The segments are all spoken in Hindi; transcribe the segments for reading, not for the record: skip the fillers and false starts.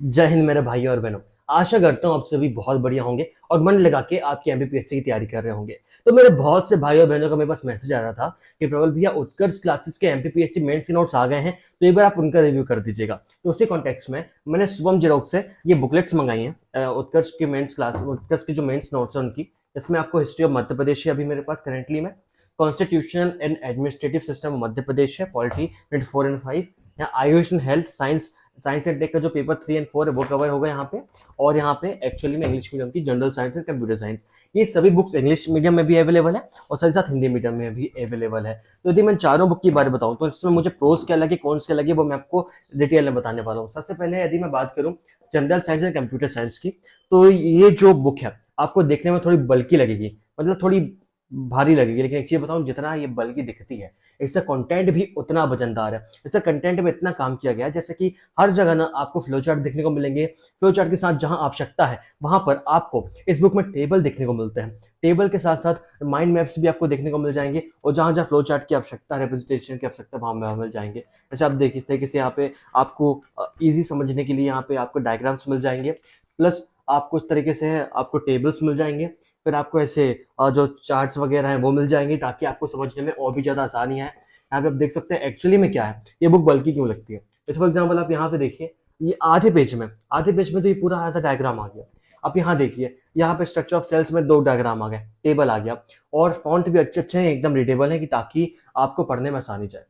जय हिंद मेरे भाइयों और बहनों। आशा करता हूँ आप सभी बहुत बढ़िया होंगे और मन लगा के आपकी एमपीपीएससी की तैयारी कर रहे होंगे। तो मेरे बहुत से भाइयों और बहनों का मेरे पास मैसेज आ रहा था कि प्रबल भैया उत्कर्ष क्लासेस के एमपीपीएससी मेंस के नोट्स आ गए हैं, तो एक बार आप उनका रिव्यू कर दीजिएगा। तो उसी कॉन्टेक्स्ट में मैंने शुभम जेरोक्स से ये बुकलेट्स मंगाई हैं उत्कर्ष के मेंस क्लास, उत्कर्ष के जो मेंस नोट्स हैं उनकी। इसमें आपको हिस्ट्री ऑफ मध्य प्रदेश है अभी मेरे पास करेंटली में, constitutional and administrative system Madhya Pradesh है, पॉलिटी यूनिट 4 एंड 5, यहाँ Ayush health science science and tech का जो पेपर 3 एंड 4 है वो कवर होगा यहाँ पे। और यहाँ पे एक्चुअली में इंग्लिश मीडियम की general science and computer science, ये सभी बुक्स इंग्लिश मीडियम में भी अवेलेबल है और साथ ही साथ हिंदी मीडियम में भी अवेलेबल है। तो यदि मैं चारों बुक की बारे बताऊँ तो इसमें मुझे प्रोस क्या लगे कौन से लगे वो मैं आपको डिटेल में बताने वाला हूँ। सबसे पहले यदि मैं बात करूँ general science and computer science की, तो ये जो बुक है आपको देखने में थोड़ी बल्कि लगेगी, मतलब थोड़ी भारी लगेगी, लेकिन एक चीज बताऊं, जितना ये बल्कि दिखती है इसका कंटेंट भी उतना वजनदार है। इसका कंटेंट में इतना काम किया गया है जैसे कि हर जगह ना आपको फ्लो चार्ट देखने को मिलेंगे। फ्लो चार्ट के साथ जहां आवश्यकता है वहां पर आपको इस बुक में टेबल देखने को मिलते हैं। टेबल के साथ साथ माइंड मैप्स भी आपको देखने को मिल जाएंगे और जहां जहां फ्लो चार्ट की आवश्यकता है, रिप्रेजेंटेशन की आवश्यकता वहां मिल जाएंगे। जैसे आप देखिए इस तरीके से यहाँ पे आपको ईजी समझने के लिए यहाँ पे आपको डायग्राम्स मिल जाएंगे, प्लस आपको इस तरीके से आपको टेबल्स मिल जाएंगे, फिर आपको ऐसे जो चार्ट्स वगैरह हैं वो मिल जाएंगे ताकि आपको समझने में और भी ज़्यादा आसानी है। यहाँ पे आप देख सकते हैं एक्चुअली में क्या है, ये बुक बल्कि क्यों लगती है। जैसे फॉर एग्जाम्पल आप यहाँ पे देखिए, ये आधे पेज में तो ये पूरा आधा डायग्राम आ गया। आप यहाँ देखिए, यहाँ पे स्ट्रक्चर ऑफ सेल्स में 2 डायग्राम आ गए, टेबल आ गया, और फॉन्ट भी अच्छे अच्छे हैं, एकदम रीडेबल है कि ताकि आपको पढ़ने में आसानी जाए।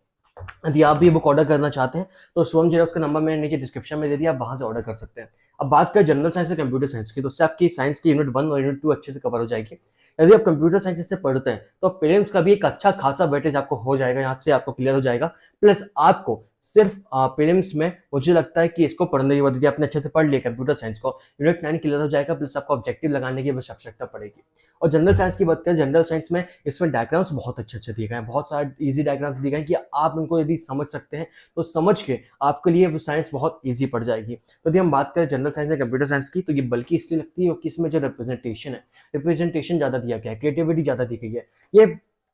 यदि आप भी ये बुक ऑर्डर करना चाहते हैं तो सोम जेरोक्स का नंबर मैंने नीचे डिस्क्रिप्शन में दे दिया, आप वहां से ऑर्डर कर सकते हैं। अब बात करें जनरल साइंस और कंप्यूटर साइंस की, तो उससे आपकी साइंस की यूनिट 1 और यूनिट 2 अच्छे से कवर हो जाएगी। यदि आप कंप्यूटर साइंस से पढ़ते हैं तो प्रीलिम्स का भी एक अच्छा खासा वेटेज आपको हो जाएगा, यहाँ से आपको क्लियर हो जाएगा। प्लस आपको सिर्फ प्रीलिम्स में मुझे लगता है कि इसको पढ़ने की वजह आपने अच्छे से पढ़ लिया कंप्यूटर साइंस को, यूनिट 9 क्लियर हो जाएगा, प्लस आपको ऑब्जेक्टिव लगाने की बस आवश्यकता पड़ेगी। और जनरल साइंस की बात करें, जनरल साइंस में इसमें डायग्राम्स बहुत अच्छे अच्छे दिए गए हैं, बहुत सारे इजी डायग्राम्स दिए गए हैं कि आप उनको यदि समझ सकते हैं तो समझ के आपके लिए वो साइंस बहुत ईजी पड़ जाएगी। तो यदि हम बात करें जनरल साइंस या कंप्यूटर साइंस की, तो ये बल्कि इसलिए लगती है क्योंकि इसमें जो रिप्रेजेंटेशन ज़्यादा दिया गया है, क्रिएटिविटी ज़्यादा दी गई है। ये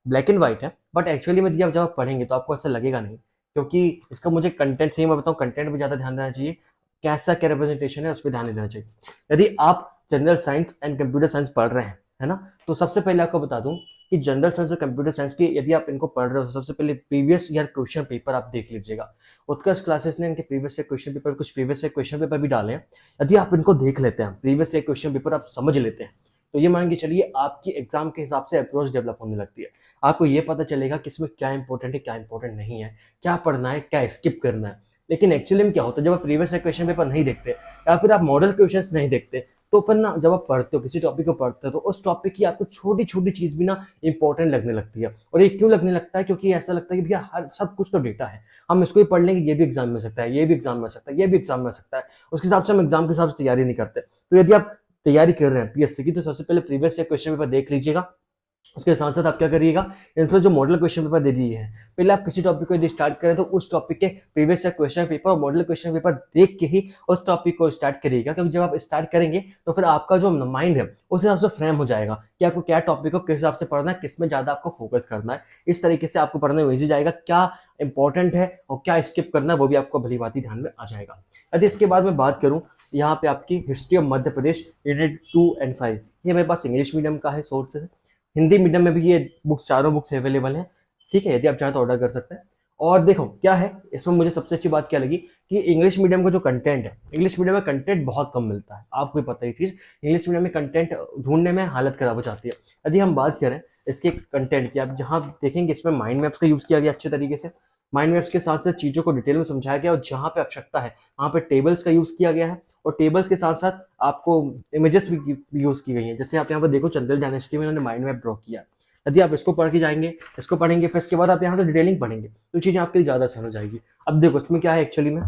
ब्लैक एंड व्हाइट है, बट एक्चुअली में जब आप पढ़ेंगे तो आपको ऐसा लगेगा नहीं, क्योंकि इसका मुझे कंटेंट सही मैं बताऊँ, कंटेंट में ज़्यादा ध्यान देना चाहिए, कैसा क्या रिप्रेजेंटेशन है उस पर ध्यान देना चाहिए। यदि आप general science and computer science पढ़ रहे हैं, है ना, तो सबसे पहले आपको बता दूं कि जनरल साइंस और कंप्यूटर साइंस की यदि आप इनको पढ़ रहे हो, सबसे पहले प्रीवियस ईयर क्वेश्चन पेपर आप देख लीजिएगा। उत्कर्ष क्लासेस ने इनके प्रीवियस ईयर क्वेश्चन पेपर, कुछ प्रीवियस ईयर क्वेश्चन पेपर भी डाले हैं। यदि आप इनको देख लेते हैं, प्रीवियस ईयर क्वेश्चन पेपर आप समझ लेते हैं, तो ये मान के चलिए आपकी एग्जाम के हिसाब से अप्रोच डेवलप होने लगती है। आपको ये पता चलेगा कि इसमें क्या इंपॉर्टेंट है, क्या इंपॉर्टेंट नहीं है, क्या पढ़ना है, क्या स्किप करना है। लेकिन एक्चुअली में क्या होता है, जब आप प्रीवियस ईयर क्वेश्चन पेपर नहीं देखते या फिर आप मॉडल क्वेश्चंस नहीं देखते, तो फिर ना जब आप पढ़ते हो किसी टॉपिक को पढ़ते हो तो उस टॉपिक की आपको छोटी छोटी चीज भी ना इंपॉर्टेंट लगने लगती है। और ये क्यों लगने लगता है, क्योंकि ऐसा लगता है कि भैया हर सब कुछ तो डेटा है, हम इसको ही पढ़ लेंगे, ये भी एग्जाम में सकता है, ये भी एग्जाम में सकता है, ये भी एग्जाम में सकता है, उसके हिसाब से हम एग्जाम के हिसाब से तैयारी नहीं करते। तो यदि आप तैयारी कर रहे हैं पीएससी की, तो सबसे पहले प्रीवियस ईयर क्वेश्चन पेपर देख लीजिएगा। उसके साथ साथ आप क्या करिएगा, इनसे जो मॉडल क्वेश्चन पेपर दे दिए हैं, पहले आप किसी टॉपिक को यदि स्टार्ट करें तो उस टॉपिक के प्रीवियस ईयर क्वेश्चन पेपर और मॉडल क्वेश्चन पेपर देख के ही उस टॉपिक को स्टार्ट करिएगा। क्योंकि जब आप स्टार्ट करेंगे तो फिर आपका जो माइंड है उस हिसाब से फ्रेम हो जाएगा कि आपको क्या टॉपिक को किस हिसाब से पढ़ना है, किस में ज्यादा आपको फोकस करना है। इस तरीके से आपको पढ़ने में ईजी जाएगा, क्या इंपॉर्टेंट है और क्या स्किप करना है वो भी आपको भली बात ध्यान में आ जाएगा। यदि इसके बाद मैं बात करूं, यहाँ पे आपकी history of Madhya Pradesh unit 2 and 5, ये मेरे पास इंग्लिश मीडियम का है सोर्स है, हिंदी मीडियम में भी ये बुक्स चारों बुक्स अवेलेबल हैं। ठीक है, यदि आप चाहें तो ऑर्डर कर सकते हैं। और देखो क्या है इसमें, मुझे सबसे अच्छी बात क्या लगी कि इंग्लिश मीडियम का जो कंटेंट है, इंग्लिश मीडियम में कंटेंट बहुत कम मिलता है, आपको भी पता ही चीज, इंग्लिश मीडियम में कंटेंट ढूंढने में हालत खराब हो जाती है। यदि हम बात करें इसके कंटेंट की, आप जहाँ देखेंगे इसमें माइंड मैप्स का यूज किया गया अच्छे तरीके से, माइंड मैप्स के साथ साथ चीजों को डिटेल में समझाया गया, और जहाँ पे आवश्यकता है वहाँ पे टेबल्स का यूज किया गया है, और टेबल्स के साथ साथ आपको इमेजेस भी यूज की गई हैं। जैसे आप यहाँ पर देखो, चंदेल डायनेस्टी में उन्होंने माइंड मैप ड्रॉ किया। यदि आप इसको पढ़ के जाएंगे, इसको पढ़ेंगे, फिर इसके बाद आप यहाँ से डिटेलिंग पढ़ेंगे तो चीजें आपके लिए ज्यादा आसान हो जाएगी। अब देखो इसमें क्या है एक्चुअली में,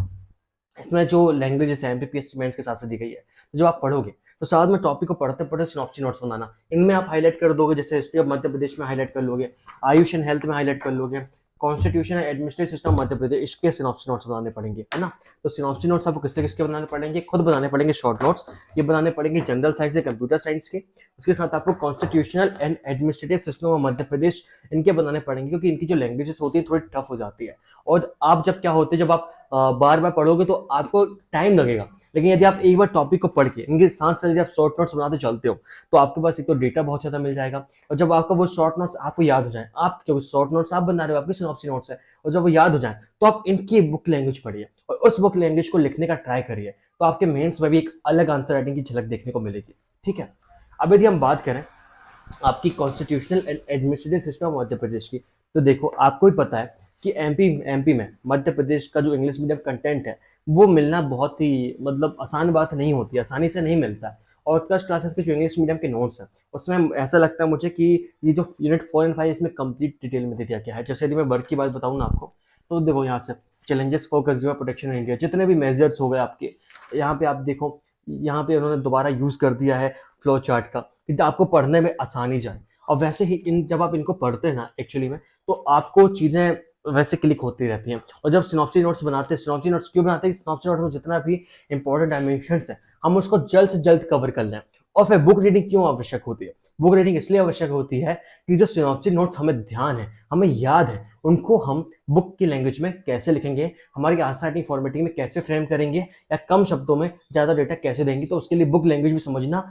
इसमें जो लैंग्वेजेस है एमपीपीएससी मेंस के हिसाब से दी गई है, तो जब आप पढ़ोगे तो साथ में टॉपिक को पढ़ते पढ़ते सिनॉप्सी नोट्स बनाना, इनमें आप हाईलाइट कर दोगे। जैसे हिस्ट्री ऑफ मध्य प्रदेश में हाईलाइट कर लोगे, आयुष एंड हेल्थ में हाईलाइट कर लोगे, constitution and administrative system Madhya प्रदेश, इसके सिनॉप्सी नोट्स बनाने पड़ेंगे, है ना। तो सिनॉप्सी नोट्स आपको किसके किसके बनाने पड़ेंगे, खुद बनाने पड़ेंगे शॉर्ट नोट्स, ये बनाने पड़ेंगे जनरल साइंस या कंप्यूटर साइंस के। उसके साथ आपको constitutional and administrative system of Madhya Pradesh, इनके बनाने पड़ेंगे, क्योंकि इनकी जो लैंग्वेजेस होती है थोड़ी टफ हो जाती है। और आप जब क्या होते हैं, जब आप बार बार पढ़ोगे तो आपको टाइम लगेगा, लेकिन यदि आप एक बार टॉपिक को पढ़ के इनके साथ साथ यदि आप शॉर्ट नोट्स बनाते चलते हो तो आपके पास एक तो डेटा बहुत ज्यादा मिल जाएगा, और जब आपका वो शॉर्ट नोट्स आपको याद हो जाए, आप जो शॉर्ट नोट्स आप बना रहे हो आपके सिनॉप्सी नोट्स है, और जब वो याद हो जाए तो आप इनकी बुक लैंग्वेज पढ़िए और उस बुक लैंग्वेज को लिखने का ट्राई करिए, तो आपके मेंस में भी एक अलग आंसर राइटिंग की झलक देखने को मिलेगी। ठीक है, अब यदि हम बात करें आपकी constitutional and administrative system of Madhya Pradesh की, तो देखो आपको ही पता है कि एमपी में मध्य प्रदेश का जो इंग्लिश मीडियम कंटेंट है वो मिलना बहुत ही मतलब आसान बात नहीं होती, आसानी से नहीं मिलता है। और फर्स्ट क्लासेस के जो इंग्लिश मीडियम के नोट्स हैं उसमें ऐसा लगता है मुझे कि ये जो यूनिट 4 एंड 5 इसमें कंप्लीट डिटेल में दे दिया गया है। जैसे यदि मैं वर्क की बात बताऊँ ना आपको, तो देखो यहाँ से challenges for consumer protection in India, जितने भी मेजर्स हो गए आपके, यहाँ पे आप देखो, यहाँ पे उन्होंने दोबारा यूज कर दिया है फ्लो चार्ट का कि आपको पढ़ने में आसानी जाए। और वैसे ही इन जब आप इनको पढ़ते हैं ना एक्चुअली में, तो आपको चीजें वैसे क्लिक होती रहती हैं। और जब सिनॉप्सी नोट्स बनाते हैं, सिनॉप्सी नोट्स क्यों बनाते हैं, सिनॉप्सी नोट्स में जितना भी इंपॉर्टेंट डायमेंशंस है हम उसको जल्द से जल्द कवर कर लें। और फिर बुक रीडिंग क्यों आवश्यक होती है, बुक रीडिंग इसलिए आवश्यक होती है कि जो सिनॉप्सी नोट्स हमें ध्यान है, हमें याद है, उनको हम बुक की लैंग्वेज में कैसे लिखेंगे, हमारी आंसर राइटिंग फॉर्मेटिंग में कैसे फ्रेम करेंगे, या कम शब्दों में ज्यादा डेटा कैसे देंगे, तो उसके लिए बुक लैंग्वेज भी समझना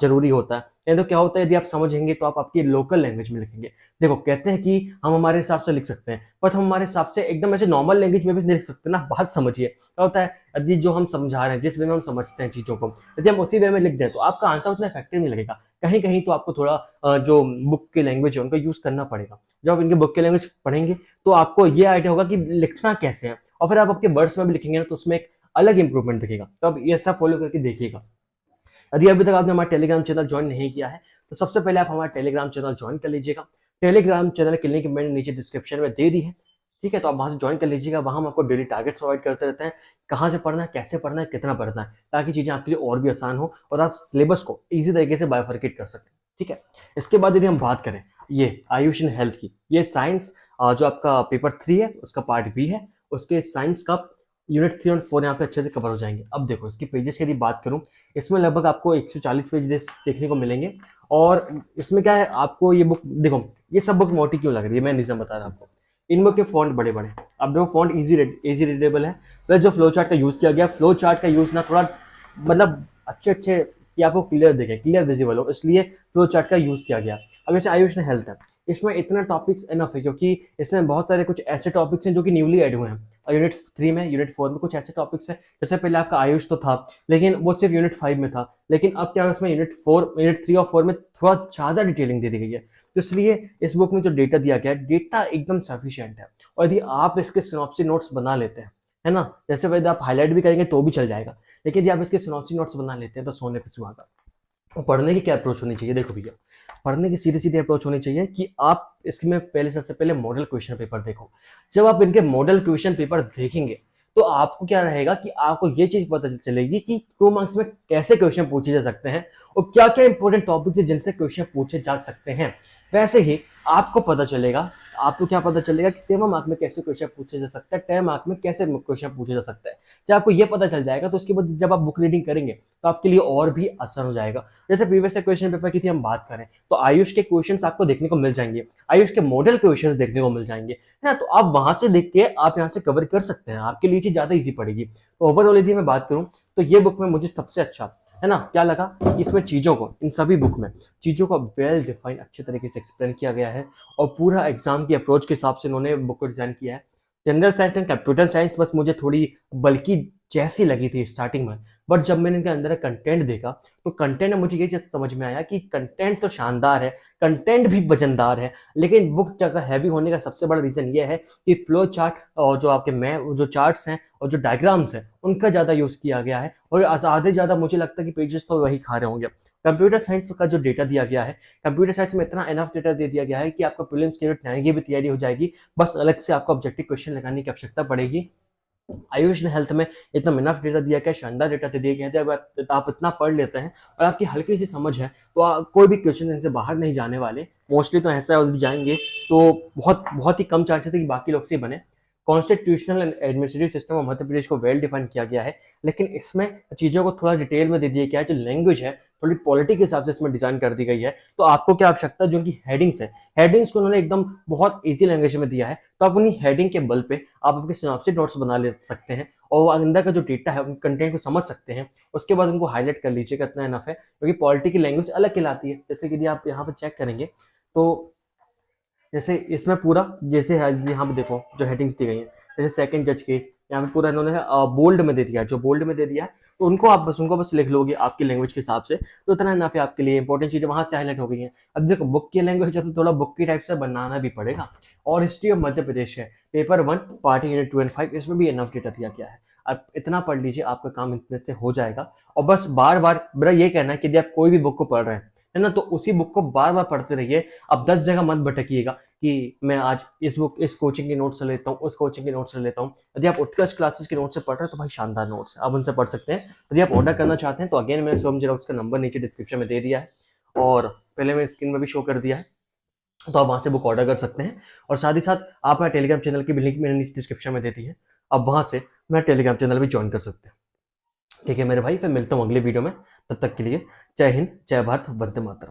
जरूरी होता है। नहीं तो क्या होता है, यदि आप समझेंगे तो आप आपकी लोकल लैंग्वेज में लिखेंगे। देखो कहते हैं कि हम हमारे हिसाब से लिख सकते हैं, पर हम हमारे हिसाब से एकदम ऐसे नॉर्मल लैंग्वेज में भी नहीं लिख सकते ना। बात समझिए क्या होता है, यदि जो हम समझा रहे हैं, जिस वे में हम समझते हैं चीजों को, यदि हम उसी वे में लिख दें तो आपका आंसर उतना इफेक्टिव नहीं लगेगा। कहीं कहीं तो आपको थोड़ा जो बुक की लैंग्वेज है उनका यूज करना पड़ेगा। जब आप इनके बुक की लैंग्वेज पढ़ेंगे तो आपको ये आइडिया होगा कि लिखना कैसे है, और फिर आप आपके वर्ड्स में भी लिखेंगे ना तो उसमें एक अलग इंप्रूवमेंट दिखेगा। तो आप ये सब फॉलो करके देखिएगा। यदि अभी तक आपने हमारा टेलीग्राम चैनल ज्वाइन नहीं किया है तो सबसे पहले आप हमारा टेलीग्राम चैनल ज्वाइन कर लीजिएगा। टेलीग्राम चैनल की लिंक मैंने नीचे डिस्क्रिप्शन में दे दी है, ठीक है, तो आप वहां से ज्वाइन कर लीजिएगा। वहां हम आपको डेली टारगेट्स प्रोवाइड करते रहते हैं, कहाँ से पढ़ना है, कैसे पढ़ना है, कितना पढ़ना है, ताकि चीजें आपके लिए और भी आसान हो और आप सिलेबस को इजी तरीके से बायोफर्केट कर सकें। ठीक है, इसके बाद यदि हम बात करें ये आयुष एंड हेल्थ की, ये साइंस जो आपका पेपर 3 है उसका पार्ट बी है, उसके साइंस का यूनिट 3 और 4 यहाँ पे अच्छे से कवर हो जाएंगे। अब देखो इसकी पेजेस की यदि बात करूँ, इसमें लगभग आपको 140 पेज देखने को मिलेंगे। और इसमें क्या है, आपको ये बुक देखो, ये सब बुक मोटी क्यों लग रही है मैं रीजन बता रहा हूँ आपको। इन बुक के फॉन्ट बड़े बड़े, अब देखो फॉन्ट इजी रीडेबल है, प्लस जो फ्लो चार्ट का यूज किया गया, फ्लो चार्ट का यूज ना थोड़ा मतलब अच्छे अच्छे कि आपको क्लियर दिखे, क्लियर विजिबल हो, इसलिए फ्लो चार्ट का यूज किया गया। अब जैसे आयुष ने हेल्थ है, इसमें इतना टॉपिक्स एनफ है क्योंकि इसमें बहुत सारे कुछ ऐसे टॉपिक्स हैं जो कि न्यूली ऐड हुए हैं। और यूनिट 3 में, यूनिट 4 में कुछ ऐसे टॉपिक्स हैं, जैसे पहले आपका आयुष तो था लेकिन वो सिर्फ यूनिट 5 में था, लेकिन अब क्या है उसमें यूनिट 3 और 4 में थोड़ा ज्यादा डिटेलिंग दे दी गई है। तो इसलिए इस बुक में जो डेटा दिया गया है, डेटा एकदम सफिशिएंट है। और यदि आप इसके सिनॉप्सी नोट्स बना लेते हैं, है ना, जैसे वैसे आप हाईलाइट भी करेंगे तो भी चल जाएगा, लेकिन यदि आप इसके सिनॉप्सी नोट्स बना लेते हैं तो सोने पे सुहागा। तो पढ़ने की क्या अप्रोच होनी चाहिए, देखो भैया, पढ़ने की सीधी सीधी अप्रोच होनी चाहिए कि आप इसमें पहले सबसे पहले मॉडल क्वेश्चन पेपर देखो। जब आप इनके मॉडल क्वेश्चन पेपर देखेंगे तो आपको क्या रहेगा कि आपको ये चीज पता चलेगी कि 2 मार्क्स में कैसे क्वेश्चन पूछे जा सकते हैं और क्या क्या इंपॉर्टेंट टॉपिक्स है जिनसे क्वेश्चन पूछे जा सकते हैं। वैसे ही आपको पता चलेगा, आपको क्या पता चलेगा कि 7 मार्क में कैसे क्वेश्चन पूछे जा सकता है, 10 मार्क में कैसे क्वेश्चन पूछे जा सकता है। जब आपको ये पता चल जाएगा तो उसके बाद जब आप बुक रीडिंग करेंगे तो आपके लिए और भी आसान हो जाएगा। जैसे प्रीवियस क्वेश्चन पेपर की थी हम बात करें तो आयुष के क्वेश्चंस आपको देखने को मिल जाएंगे, आयुष के मॉडल क्वेश्चंस देखने को मिल जाएंगे, है ना, तो आप वहां से देख के आप यहाँ से कवर कर सकते हैं, आपके लिए चीज ज्यादा ईजी पड़ेगी। तो ओवरऑल यदि मैं बात करूँ तो ये बुक में मुझे सबसे अच्छा है ना क्या लगा कि इसमें चीजों को, इन सभी बुक में चीजों को वेल डिफाइन अच्छे तरीके से एक्सप्लेन किया गया है और पूरा एग्जाम की अप्रोच के हिसाब से उन्होंने बुक को डिजाइन किया है। General science and computer science बस मुझे थोड़ी बल्कि जैसी लगी थी स्टार्टिंग में, बट जब मैंने इनके अंदर कंटेंट देखा तो कंटेंट में मुझे ये चीज समझ में आया कि कंटेंट तो शानदार है, कंटेंट भी वजनदार है, लेकिन बुक ज्यादा हैवी होने का सबसे बड़ा रीजन ये है कि फ्लो चार्ट और जो आपके जो चार्ट्स हैं और जो डायग्राम्स हैं उनका ज्यादा यूज किया गया है और आधे ज्यादा मुझे लगता है कि पेजेस तो वही खा रहे होंगे। कंप्यूटर साइंस का जो डेटा दिया गया है, कंप्यूटर साइंस में इतना एनफ डेटा दे दिया गया है कि आपका प्रीलिम्स की की भी तैयारी हो जाएगी, बस अलग से आपको ऑब्जेक्टिव क्वेश्चन लगाने की आवश्यकता पड़ेगी। आयुष ने हेल्थ में इतना इनफ डेटा दिया गया, शानदार डेटा दे दिया गया है, आप इतना पढ़ लेते हैं और आपकी हल्की सी समझ है तो कोई भी क्वेश्चन इनसे बाहर नहीं जाने वाले, मोस्टली तो ऐसा जाएंगे तो बहुत बहुत ही कम चांसेस है कि बाकी लोग से बने। Constitutional and administrative system of Madhya Pradesh को वेल डिफाइन किया गया है, लेकिन इसमें चीज़ों को थोड़ा डिटेल में दे दिया गया है। जो लैंग्वेज है थोड़ी पॉलिटी के हिसाब से इसमें डिजाइन कर दी गई है। तो आपको क्या आवश्यकता है, जो उनकी हेडिंग्स है, हेडिंग्स को उन्होंने एकदम बहुत इजी लैंग्वेज में दिया है, तो आप उन्हीं हेडिंग के बल पे आप अपने सिनॉप्सिस नोट्स बना ले सकते हैं और वो अंदर का जो डेटा है उन कंटेंट को समझ सकते हैं। उसके बाद उनको हाईलाइट कर लीजिएगा, इतना इनफ है, क्योंकि पॉलिटी की लैंग्वेज अलग कहलाती है। जैसे कि यदि आप यहाँ पर चेक करेंगे तो जैसे इसमें पूरा जैसे है, यहाँ पे देखो जो हेडिंग्स दी गई हैं, जैसे सेकंड जज केस, यहाँ पे पूरा इन्होंने बोल्ड में दे दिया है, जो बोल्ड में दे दिया है तो उनको बस लिख लोगे आपकी लैंग्वेज के हिसाब से, तो इतना इनफ है आपके लिए। इंपॉर्टेंट चीजें वहां से हाईलाइट हो गई हैं। अब देखो बुक की लैंग्वेज है तो थोड़ा बुक की टाइप से बनाना भी पड़ेगा। और हिस्ट्री ऑफ मध्य प्रदेश है, पेपर 1 पार्टी यूनिट 2 एंड 5, इसमें भी इनफ डेटा दिया गया है। अब इतना पढ़ लीजिए, आपका काम इतने से हो जाएगा। और बस बार बार मेरा ये कहना है कि यदि आप कोई भी बुक को पढ़ रहे हैं, है ना, तो उसी बुक को बार बार पढ़ते रहिए। अब 10 जगह मत भटकिएगा कि मैं आज इस कोचिंग के नोट्स से लेता हूँ, उस कोचिंग के नोट्स से लेता हूँ। यदि आप उत्कर्ष क्लासेस के नोट्स से पढ़ रहे हैं तो भाई शानदार नोट्स है, आप उनसे पढ़ सकते हैं। यदि आप ऑर्डर करना चाहते हैं तो अगेन मैंने सोम जेरोक्स का नंबर नीचे डिस्क्रिप्शन में दे दिया है और पहले मैं स्क्रीन में भी शो कर दिया है, तो आप वहां से बुक ऑर्डर कर सकते हैं। और साथ ही साथ आप मेरे टेलीग्राम चैनल की भी लिंक मैंने नीचे डिस्क्रिप्शन में दे दी है, आप वहां से मेरा टेलीग्राम चैनल भी ज्वाइन कर सकते हैं। ठीक है मेरे भाई, फिर मिलता हूँ अगले वीडियो में। तब तक के लिए जय हिंद, जय भारत, वंदे मातरम।